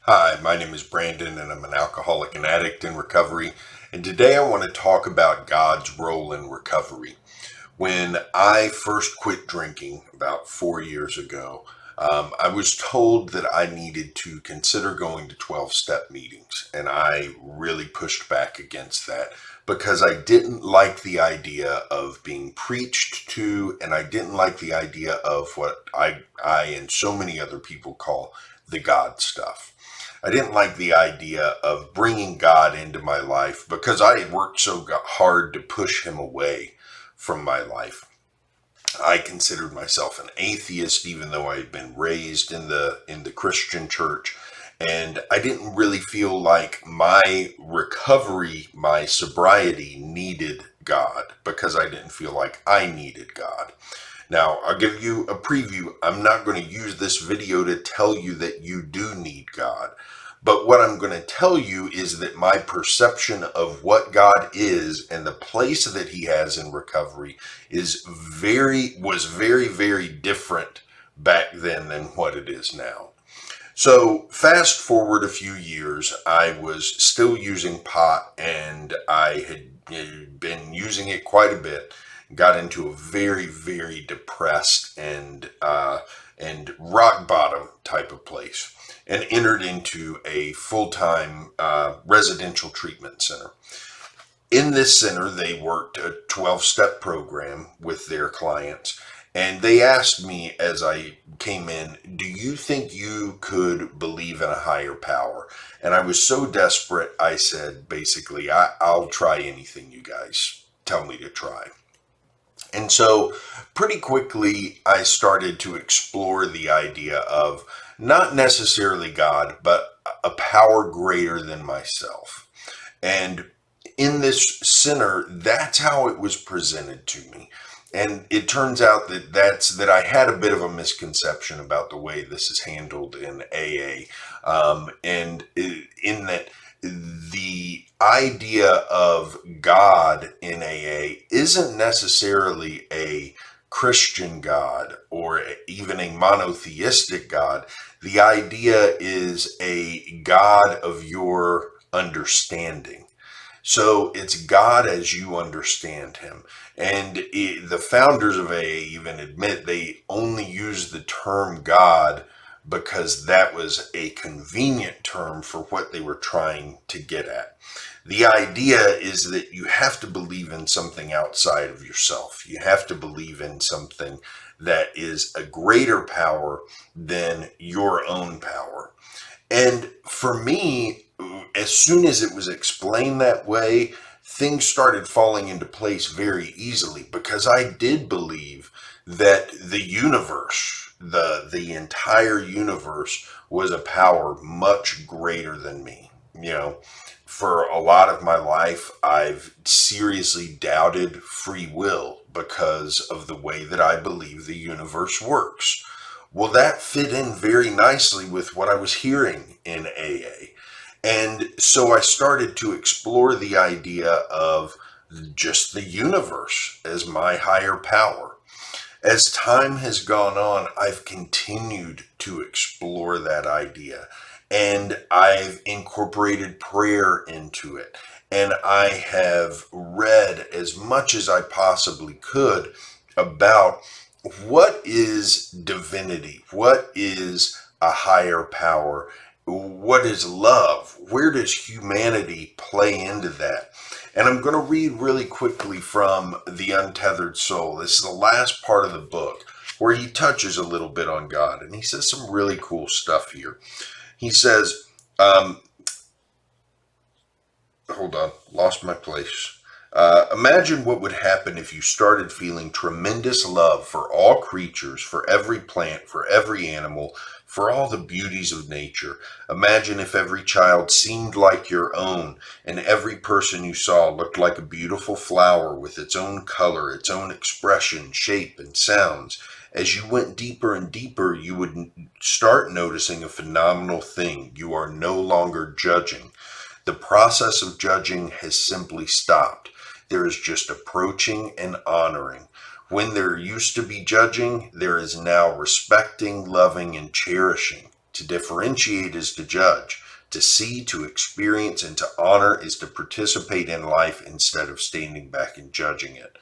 Hi, my name is Brandon and I'm an alcoholic and addict in recovery. And today I want to talk about God's role in recovery. When I first quit drinking about 4 years ago, I was told that I needed to consider going to 12-step meetings. And I really pushed back against that because I didn't like the idea of being preached to, and I didn't like the idea of what I and so many other people call the God stuff. I didn't like the idea of bringing God into my life because I had worked so hard to push him away from my life. I considered myself an atheist, even though I had been raised in the Christian church, and I didn't really feel like my recovery, my sobriety needed God because I didn't feel like I needed God. Now, I'll give you a preview. I'm not going to use this video to tell you that you do need God. But what I'm going to tell you is that my perception of what God is and the place that he has in recovery was very, very different back then than what it is now. So fast forward a few years, I was still using pot and I had been using it quite a bit. Got into a very, very depressed and rock bottom type of place, and entered into a full-time residential treatment center. In this center, they worked a 12-step program with their clients, and they asked me as I came in, do you think you could believe in a higher power? And I was so desperate, I said, basically, I'll try anything you guys tell me to try. And so pretty quickly, I started to explore the idea of not necessarily God, but a power greater than myself. And in this center, that's how it was presented to me. And it turns out that I had a bit of a misconception about the way this is handled in AA, and in that the idea of God in AA isn't necessarily a Christian God or even a monotheistic God. The idea is a God of your understanding. So it's God as you understand him. And the founders of AA even admit they only use the term God because that was a convenient term for what they were trying to get at. The idea is that you have to believe in something outside of yourself. You have to believe in something that is a greater power than your own power. And for me, as soon as it was explained that way, things started falling into place very easily because I did believe that the universe, the entire universe, was a power much greater than me. For a lot of my life, I've seriously doubted free will because of the way that I believe the universe works. Well, that fit in very nicely with what I was hearing in AA. And so I started to explore the idea of just the universe as my higher power. As time has gone on, I've continued to explore that idea, and I've incorporated prayer into it. And I have read as much as I possibly could about what is divinity, what is a higher power, what is love, where does humanity play into that? And I'm going to read really quickly from The Untethered Soul. This is the last part of the book where he touches a little bit on God, and he says some really cool stuff here. He says, hold on, lost my place. Imagine what would happen if you started feeling tremendous love for all creatures, for every plant, for every animal, for all the beauties of nature. Imagine if every child seemed like your own, and every person you saw looked like a beautiful flower with its own color, its own expression, shape, and sounds. As you went deeper and deeper, you would start noticing a phenomenal thing. You are no longer judging. The process of judging has simply stopped. There is just approaching and honoring. When there used to be judging, there is now respecting, loving, and cherishing. To differentiate is to judge. To see, to experience, and to honor is to participate in life instead of standing back and judging it.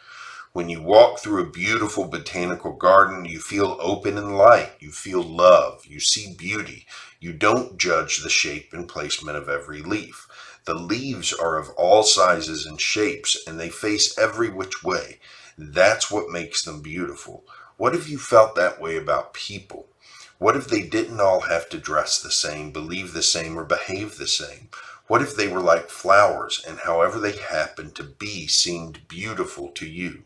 When you walk through a beautiful botanical garden, you feel open and light. You feel love. You see beauty. You don't judge the shape and placement of every leaf. The leaves are of all sizes and shapes, and they face every which way. That's what makes them beautiful. What if you felt that way about people? What if they didn't all have to dress the same, believe the same, or behave the same? What if they were like flowers, and however they happened to be seemed beautiful to you?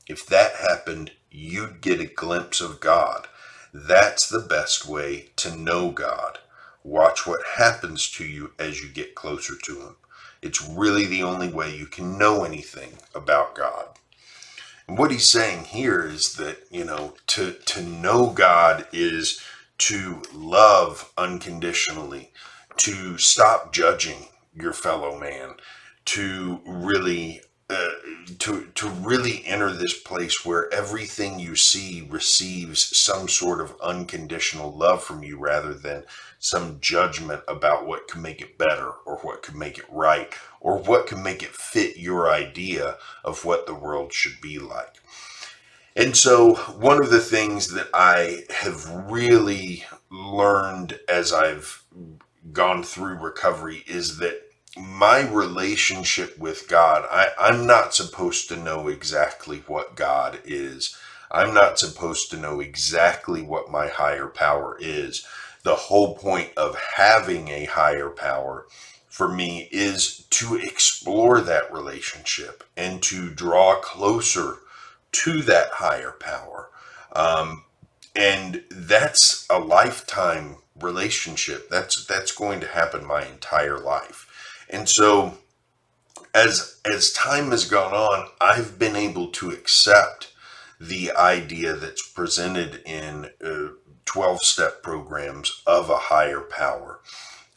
If that happened, you'd get a glimpse of God. That's the best way to know God. Watch what happens to you as you get closer to Him. It's really the only way you can know anything about God. And what he's saying here is that, to know God is to love unconditionally, to stop judging your fellow man, to really enter this place where everything you see receives some sort of unconditional love from you rather than some judgment about what can make it better or what can make it right or what can make it fit your idea of what the world should be like. And so one of the things that I have really learned as I've gone through recovery is that my relationship with God, I'm not supposed to know exactly what God is. I'm not supposed to know exactly what my higher power is. The whole point of having a higher power for me is to explore that relationship and to draw closer to that higher power. And that's a lifetime relationship. That's going to happen my entire life. And so as time has gone on, I've been able to accept the idea that's presented in 12-step programs of a higher power.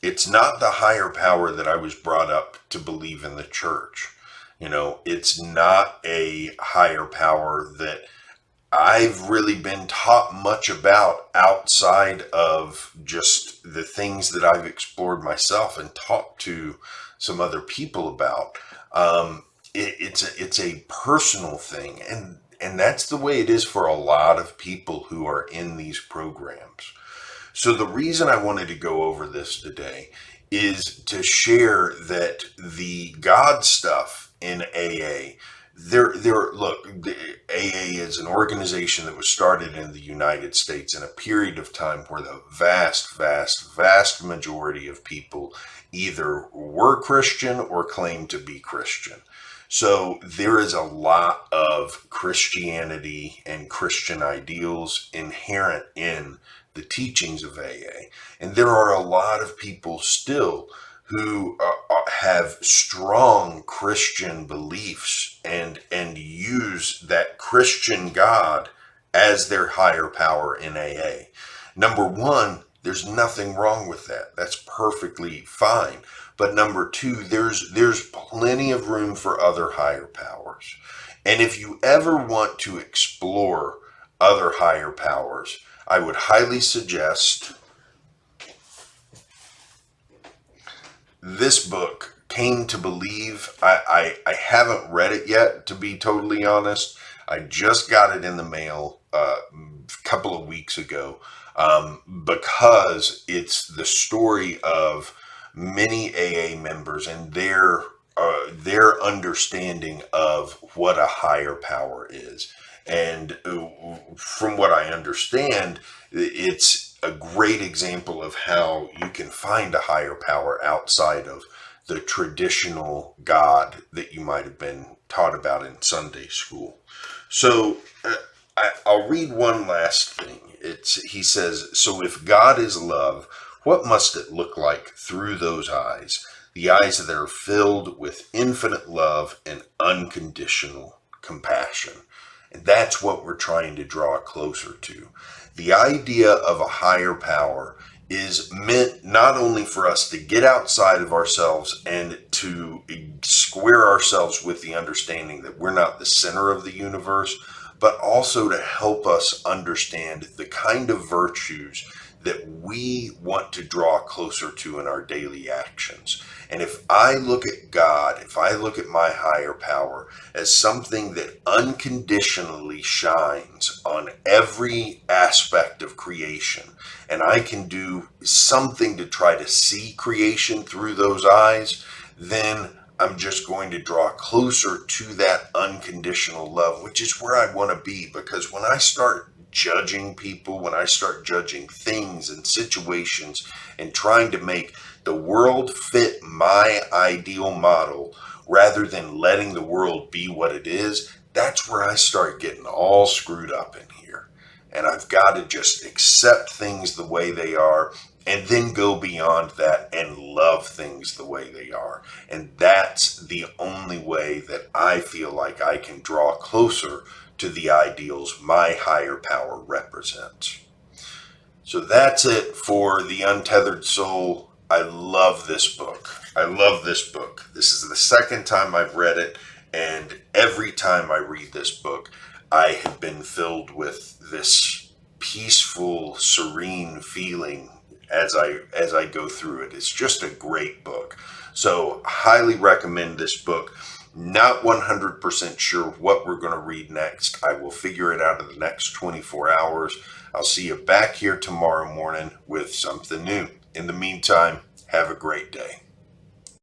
It's not the higher power that I was brought up to believe in the church. It's not a higher power that I've really been taught much about outside of just the things that I've explored myself and talked to some other people about. It's a personal thing, and that's the way it is for a lot of people who are in these programs. So the reason I wanted to go over this today is to share that the God stuff in AA, look, the AA is an organization that was started in the United States in a period of time where the vast majority of people either were Christian or claimed to be Christian. So there is a lot of Christianity and Christian ideals inherent in the teachings of AA. And there are a lot of people still who have strong Christian beliefs and use that Christian God as their higher power in AA. Number one, there's nothing wrong with that. That's perfectly fine. But number two, there's plenty of room for other higher powers. And if you ever want to explore other higher powers, I would highly suggest this book, Came to Believe. I haven't read it yet, to be totally honest. I just got it in the mail a couple of weeks ago because it's the story of many AA members and their understanding of what a higher power is. And from what I understand, it's a great example of how you can find a higher power outside of the traditional God that you might have been taught about in Sunday school. So I'll read one last thing. He says, "So if God is love, what must it look like through those eyes? The eyes that are filled with infinite love and unconditional compassion." And that's what we're trying to draw closer to. The idea of a higher power is meant not only for us to get outside of ourselves and to square ourselves with the understanding that we're not the center of the universe, but also to help us understand the kind of virtues that we want to draw closer to in our daily actions. And if I look at God, if I look at my higher power as something that unconditionally shines on every aspect of creation, and I can do something to try to see creation through those eyes, then I'm just going to draw closer to that unconditional love, which is where I want to be. Because when I start judging people, when I start judging things and situations and trying to make the world fit my ideal model rather than letting the world be what it is, that's where I start getting all screwed up in here. And I've got to just accept things the way they are and then go beyond that and love things the way they are. And that's the only way that I feel like I can draw closer to the ideals my higher power represents. So that's it for The Untethered Soul. I love this book. I love this book. This is the second time I've read it, and every time I read this book, I have been filled with this peaceful, serene feeling as I go through it. It's just a great book. So highly recommend this book. Not 100% sure what we're going to read next. I will figure it out in the next 24 hours. I'll see you back here tomorrow morning with something new. In the meantime, have a great day.